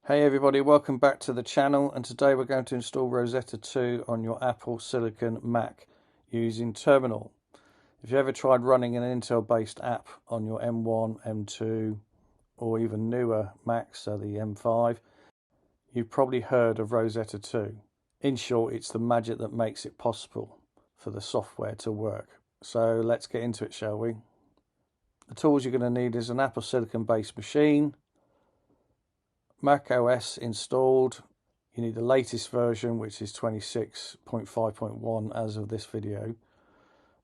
Hey everybody, welcome back to the channel, and today we're going to install Rosetta 2 on your Apple Silicon Mac using Terminal. If you ever tried running an Intel based app on your M1, M2 or even newer Macs, so the M5, you've probably heard of Rosetta 2. In short, it's the magic that makes it possible for the software to work. So let's get into it, shall we? The tools you're going to need is an Apple Silicon based machine, Mac OS installed. You need the latest version, which is 26.5.1 as of this video,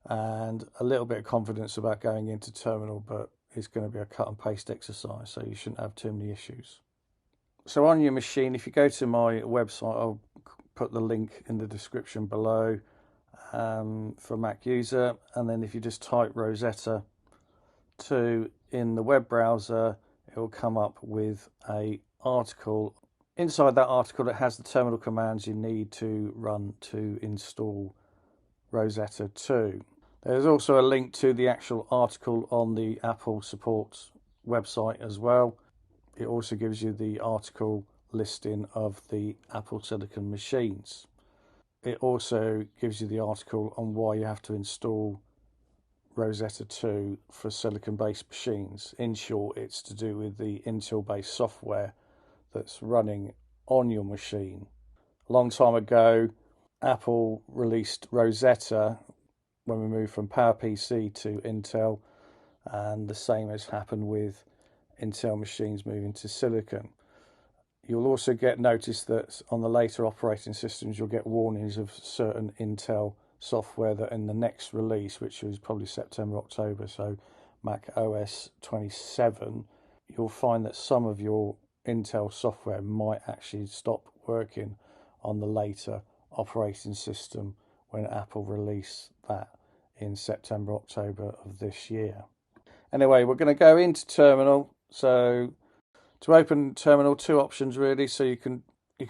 and a little bit of confidence about going into Terminal, but it's going to be a cut and paste exercise, so you shouldn't have too many issues. So on your machine, if you go to my website, I'll put the link in the description below for Mac user, and then if you just type Rosetta 2 in the web browser, it will come up with a article. Inside that article, it has the terminal commands you need to run to install Rosetta 2. There's also a link to the actual article on the Apple support website as well. It also gives you the article listing of the Apple Silicon machines. It also gives you the article on why you have to install Rosetta 2 for silicon-based machines. In short, it's to do with the Intel-based software that's running on your machine. A long time ago, Apple released Rosetta when we moved from PowerPC to Intel, and the same has happened with Intel machines moving to Silicon. You'll also get notice that on the later operating systems, you'll get warnings of certain Intel software that in the next release, which was probably September, October, so Mac OS 27, you'll find that some of your Intel software might actually stop working on the later operating system when Apple released that in September, October of this year. Anyway, we're going to go into Terminal. So to open Terminal, two options really. So you can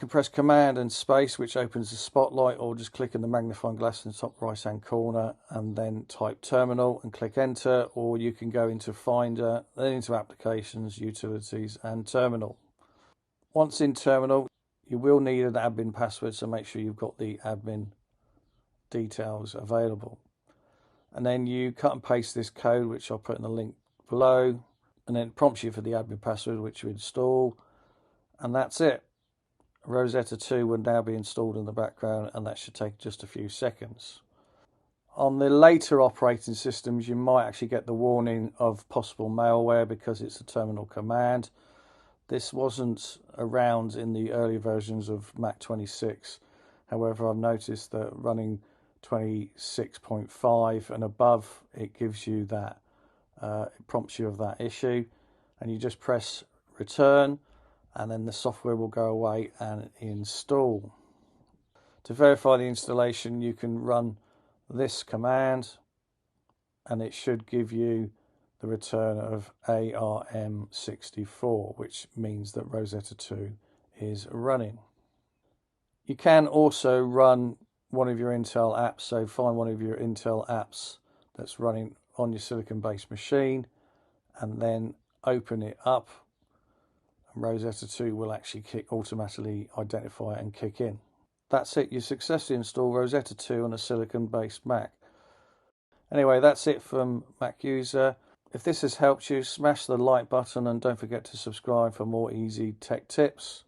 press Command and Space, which opens the spotlight, or just click in the magnifying glass in the top right hand corner and then type Terminal and click Enter, or you can go into Finder, then into Applications, Utilities and Terminal. Once in Terminal, you will need an admin password, so make sure you've got the admin details available. And then you cut and paste this code, which I'll put in the link below, and then it prompts you for the admin password, which you install, and that's it. Rosetta 2 will now be installed in the background, and that should take just a few seconds. On the later operating systems, you might actually get the warning of possible malware because it's a terminal command. This wasn't around in the early versions of Mac 26. However, I've noticed that running 26.5 and above, it gives you that, it prompts you of that issue, and you just press return, and then the software will go away and install. To verify the installation, you can run this command, and it should give you the return of ARM64, which means that Rosetta 2 is running. You can also run one of your Intel apps, so find one of your Intel apps that's running on your silicon-based machine and then open it up, and Rosetta 2 will actually automatically identify and kick in. That's it, you successfully installed Rosetta 2 on a silicon-based Mac. Anyway, that's it from Mac user. If this has helped you, smash the like button and don't forget to subscribe for more easy tech tips.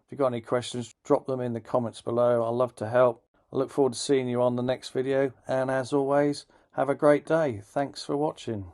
If you've got any questions, drop them in the comments below. I'd love to help. I look forward to seeing you on the next video, and as always, have a great day. Thanks for watching.